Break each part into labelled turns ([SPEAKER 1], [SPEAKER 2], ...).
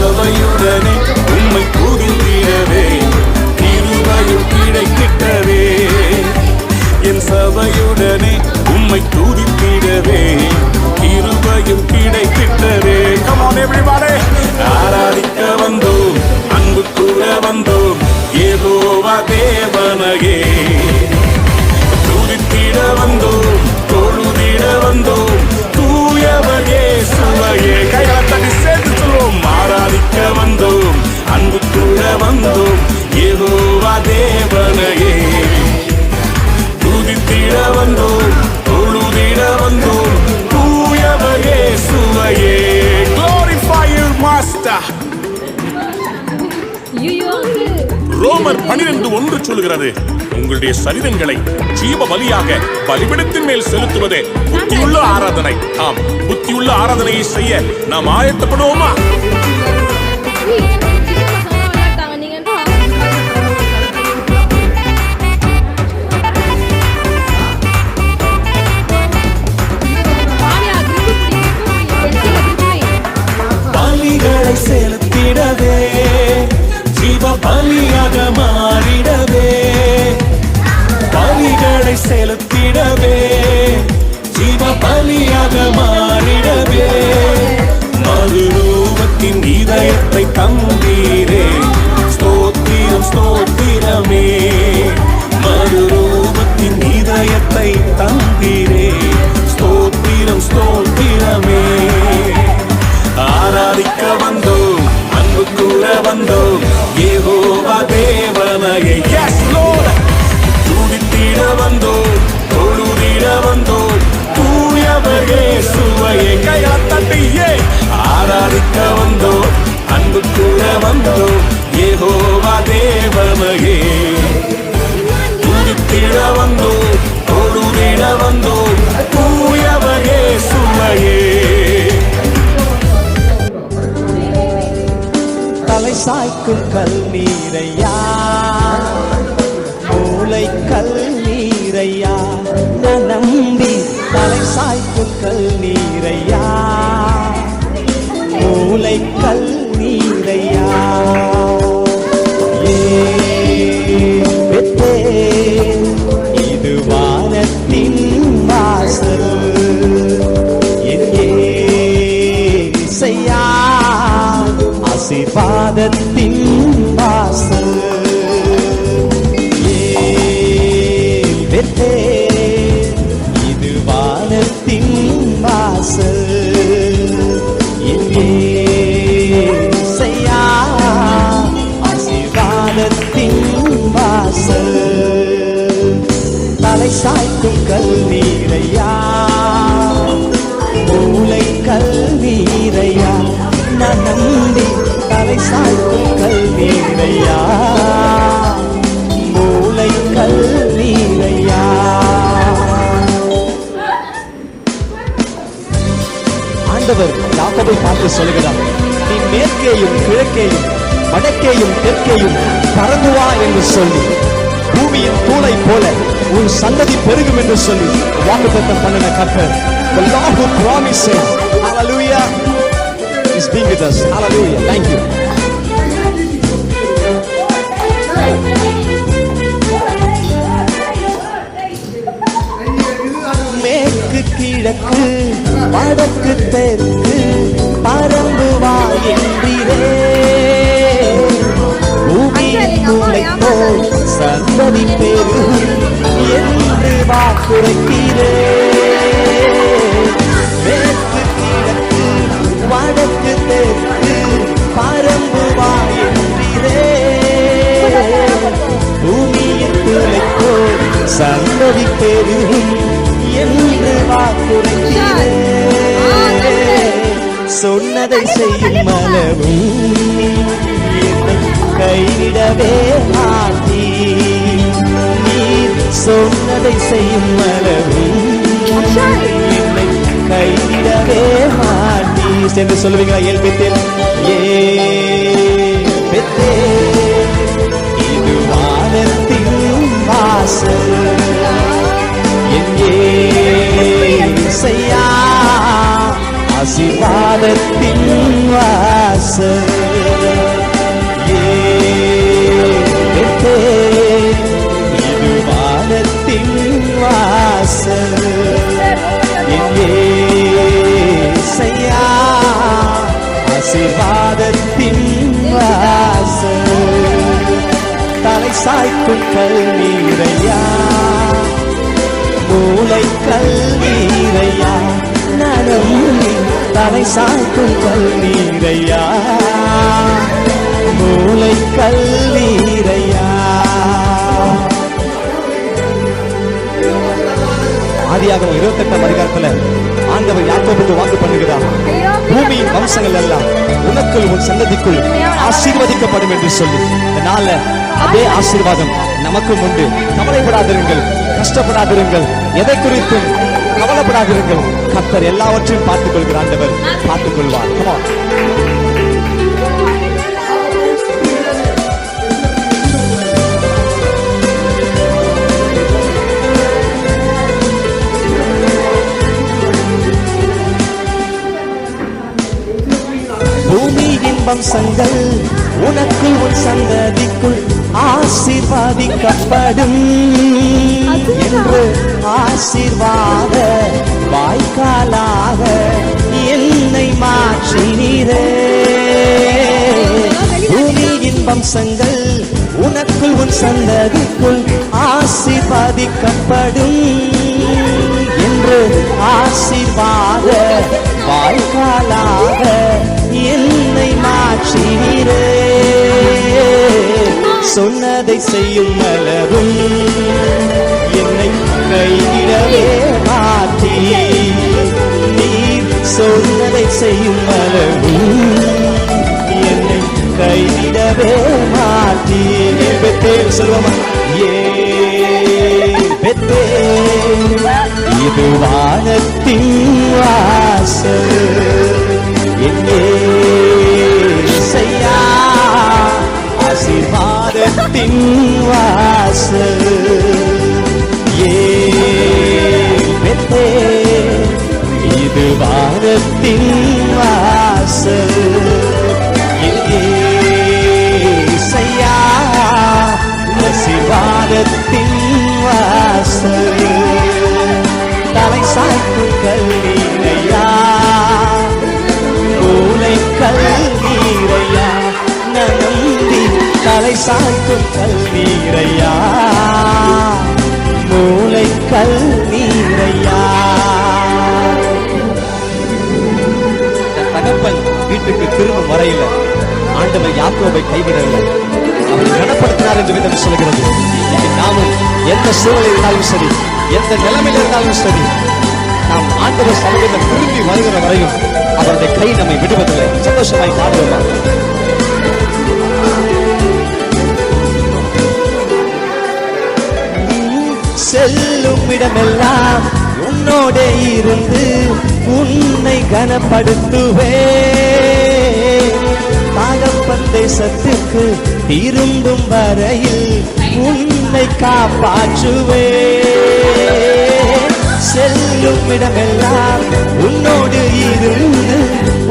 [SPEAKER 1] சபையுடனே உம்மை துதித்திடவே கிருபையும் கிடைத்திட்டதே. என் சபையுடனே உம்மை துதித்திடவே கிருபையும் கிடைத்திட்டதே. Come on everybody. ஆராதிக்க வந்தோம், அன்பு கூற வந்தோம், யெகோவா தேவனையே. துதித்திட வந்தோம், தொழுதிட வந்தோம், தூயவர் இயேசுவையே. கைகளை தட்டி சேர்த்து சொல்வோம். ஆராதிக்க வந்தோம், அன்பு கூற வந்தோம், யெகோவா தேவனையே. துதித்திட வந்தோம், தொழுதிட வந்தோம், தூயவர் இயேசுவையே. Glorify your master. ரோமர் 12:1 சொல்கிறது, உங்களுடைய சரீரங்களை ஜீவ பலியாக பலிபீடத்தின் மேல் செலுத்துவதே புத்தியுள்ள ஆராதனை. ஆம், புத்தியுள்ள ஆராதனையை செய்ய நாம் ஆயத்தப்படுவோமா? பலிகளை செலுத்திடவே, ஜீவ பலியாக மாறிடவே, பலிகளை செலுத்திடவே, ஜீவ பலியாக மாறிடவே, மறுரூபத்தின் இதயத்தை தந்தீரே. ஸ்தோத்திரம் ஸ்தோத்திரமே, மறுரூபத்தின் இதயத்தை தந்தீரே. ஸ்தோத்திரம் ஸ்தோத்திரமே. ஆராதிக்க வந்தோம், அன்பு கூற வந்தோம், யெகோவா தேவனையே. Yes Lord. துதித்திட வந்தோம், தொழுதிட வந்தோம், தூயவர் இயேசுவையே. கைகளை தட்டி ஆராதிக்க வந்தோம், அன்பு கூற வந்தோம், யெகோவா தேவனையே. துதித்திட வந்தோம், தொழுதிட வந்தோம், தூயவர் இயேசுவையே. தலை சாய்க்கும் கல்நீரையா, மூளை கல்நீரையா, நான் நம்பி தலை சாய்க்கும் கல்நீரையா, மூளை கல்நீரையா. இது வானத்தின் வாசல், இசையா ஆசீர்வாதத்தின் வாசல். இது வானத்தின் வாசல், இசையா ஆசீர்வாதத்தின் வாசல். தலை சாய்க்கும் கல்நீரையா, மூளை கல்நீரையா, நான் நம்பி தலை சாய்க்கும் கல்நீரையா, மூளை கல்நீரையா. ஆண்டவர் யாக்கோபை பார்த்து சொல்லுகிறார், நீ மேற்கேயும் கிழக்கேயும் வடக்கேயும் தெற்கேயும் பறந்து வா என்று சொல்லி, பூமியின் தூளை போல உன் சந்ததி பெருகும் என்று சொல்லி வாக்குத்தத்தம் பண்ணின கர்த்தர். The Lord who promises, hallelujah, is being with us. Hallelujah. Thank you. மேற்கு கிழக்கு வடக்கு தெற்கு பறந்து வா என்றீரே, பூமியின் தூளை போல் சந்ததி பெருகும் என்று வாக்குரைத்தீரே. மேற்கு கிழக்கு வடக்கு தெற்கு பறந்து வா என்றீரே, பூமியின் தூளை போல் சந்ததி பெருகும் என்று வாக்குரைத்தீரே. சொன்னதை செய்யும் அளவும் என்னை கைவிடவே மாட்டீ, நீர் சொன்னதை செய்யும் அளவும் என்னை கைவிடவே மாட்டீ என்று சொல்லுவீங்களா? ஏல்பெத்தேல் ஏல்பெத்தேல், இது வானத்தின் வாசல், எங்கே செய்யா ஆசீர்வாதத்தின் வாசல். இது வானத்தின் வாசல் இயேசையா ஆசீர்வாதத்தின் வாசல் தலை சாய்க்கும் கல்நீரையா மூளை கல்நீரையா நலம் தலை சாய்க்கும் கல்நீரையா மூளை கல்நீரையா. ஆதியாகமம் 28ஆம் அதிகாரத்துல ஆண்டவர் யாக்கோபுக்கு வாக்கு பண்ணுகிறார், பூமியின் வம்சங்கள் எல்லாம் உனக்குள் உன் சந்ததிக்குள் ஆசீர்வதிக்கப்படும் என்று சொல்லி. அதனால அதே ஆசீர்வாதம் நமக்கும் உண்டு. கவலைப்படாதிருங்கள், கஷ்டப்படாதிருங்கள், எதை குறித்தும் கவலைப்படாதிருங்கள். கர்த்தர் எல்லாவற்றையும் பார்த்துக் கொள்கிறார். ஆண்டவர் பார்த்துக் கொள்வார். பூமியின் வம்சங்கள் உனக்குள் உன் சந்ததிக்குள் ஆசீர்வாதிக்கப்படும் என்று ஆசீர்வாத வாய்க்காலாக என்னை மாற்றினீரே. பூமியின் வம்சங்கள் உனக்குள் உன் சந்ததிக்குள் ஆசீர்வாதிக்கப்படும் என்று ஆசீர்வாத வாய்க்காலாக என்னை மாற்றினீரே. சொன்னதை செய்யும் அளவும் என்னை கைவிடவே மாற்றி, நீர் சொன்னதை செய்யும் அளவும் என்னை கைவிடவே மாற்றி. பெத்தேன் சொல்லுவோமா, பெத்தேன் இது வானத்தின் வாசல் இயேசையா ஆசீர்வாதத்தின் வாசல் பெத்தேன் இது வானத்தின் வாசல் இயேசையா ஆசீர்வாதத்தின் வாசல் தலை சாய்க்கும் கல்நீரையா மூளை கல்நீரையா நம்பி தலை சாய்க்கும் கல்நீரையா மூளை கல்நீரையா. தகப்பன் வீட்டுக்கு திரும்பும் வரையில ஆண்டவர் யாக்கோபை கைவிடவில்லை, அவரை கனப்படுத்தினார் என்று வேதம் சொல்கிறது. நாமும் எந்த சூழலில் இருந்தாலும் சரி, எந்த நிலைமையில் இருந்தாலும் சரி, நாம் ஆண்டவர் சமூகத்தில் திரும்பி வருகிற வரையும் அவருடைய கை நம்மை விடுவதில்லை. சந்தோஷமாய் பாடுவோமா? செல்லும் இடமெல்லாம் உன்னோட இருந்து உன்னை கனப்படுத்துவே. தகப்பன் தேசத்துக்கு திரும்பும் வரையில் உன்னை காப்பாற்றுவே. செல்லும் இடமெல்லாம் உன்னோடு இருந்து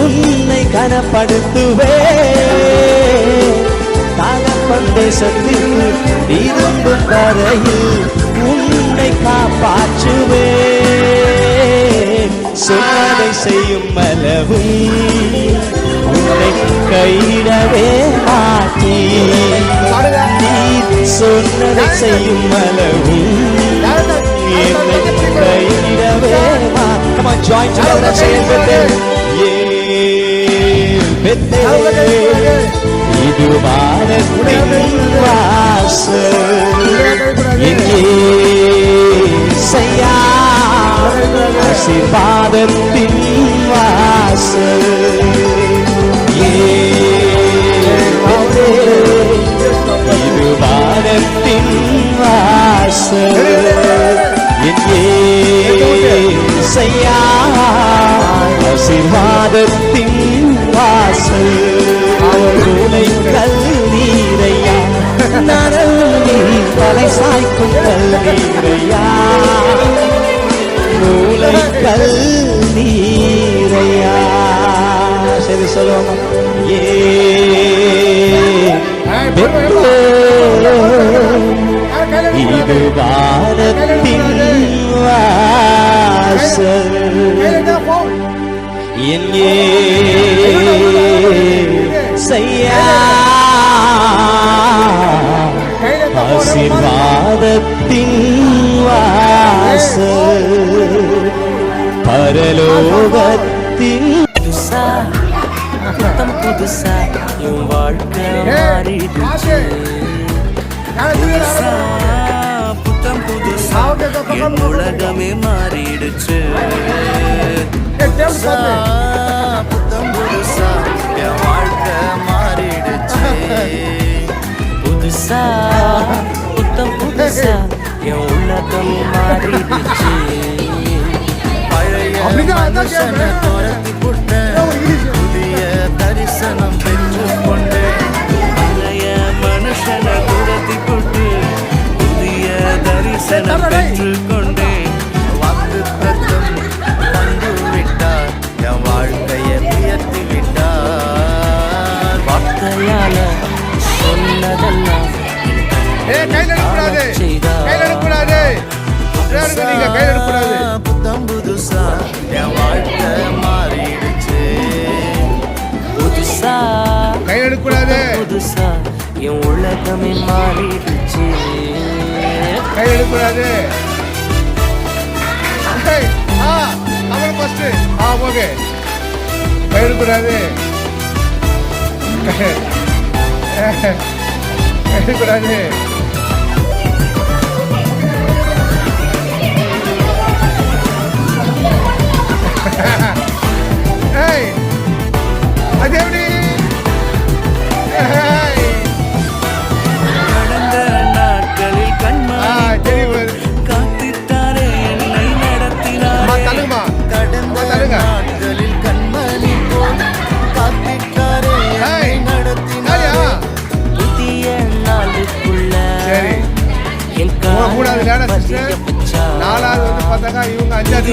[SPEAKER 1] உன்னை கனப்படுத்துவே. தகப்பன் தேசத்துக்கு திரும்பும் வரையில் உன்னை காப்பாற்றுவே. சொன்னதை செய்யும் அளவும் உன்னை கைவிடவே மாட்டி, சொன்னதை செய்யும் அளவும் என்னை கைவிடவே மாட்டி. Come on, join together and say it with them. இது வானத்தின் வாசல் இயேசையா ஆசீர்வாதத்தின் வாசல் இது வானத்தின் வாசல் இயேசையா ஆசீர்வாதத்தின் வாசல் மூளை கல்நீரையா நரம்பி தலை சாய்க்கும் கல்நீரையா மூளை கல்நீரையா. சரி சொல்லுவோம், செய்யா ஆசீர்வாதத்தின் வாசல் பரலோகத்தின்
[SPEAKER 2] புத்தம் புதுசா என் வாழ்க்கை மாறிடுச்சு புத்தம் புதுசா என் உலகமே மாறிடுச்சு புத்தம் புதுசா என் வாழ்க்கை மாறிடுச்சு புதுசா புத்தம் புதுசா என் உலகம் மாறிடுச்சு பழைய மனுஷனை துரத்தி புட்ட புதிய தரிசனம் பெற்றுக்கொண்டு பழைய மனுஷனை துரத்தி புட்டு புதிய தரிசனம் பெற்றுக்கொண்டு வாக்கு தத்தம் தந்து விட்டார் என் வாழ்க்கையை உயர்த்தி விட்டார் வார்த்தையால சொன்னதெல்லாம் புத்தம் புதுசா என் வாழ்க்கை மாறிடுச்சு புதுசா புதுசா என் உலகமே மாறிடுச்சு
[SPEAKER 3] கையெடுக்கூடாது கையெடுக்கூடாது கையெடுக்கூடாது அது எப்படி
[SPEAKER 2] கடந்த நாட்களில் கண்மாய் காத்திட்டாரே என்னை நடத்தினாரே கடந்த நாட்களில் கண்மணி போல் காத்திட்டாரே என்னை நடத்தினாரே புதிய நாளுக்குள்ள என்
[SPEAKER 3] மூணாவது நாளாவது வந்து பார்த்தாங்க இவங்க அஞ்சாவது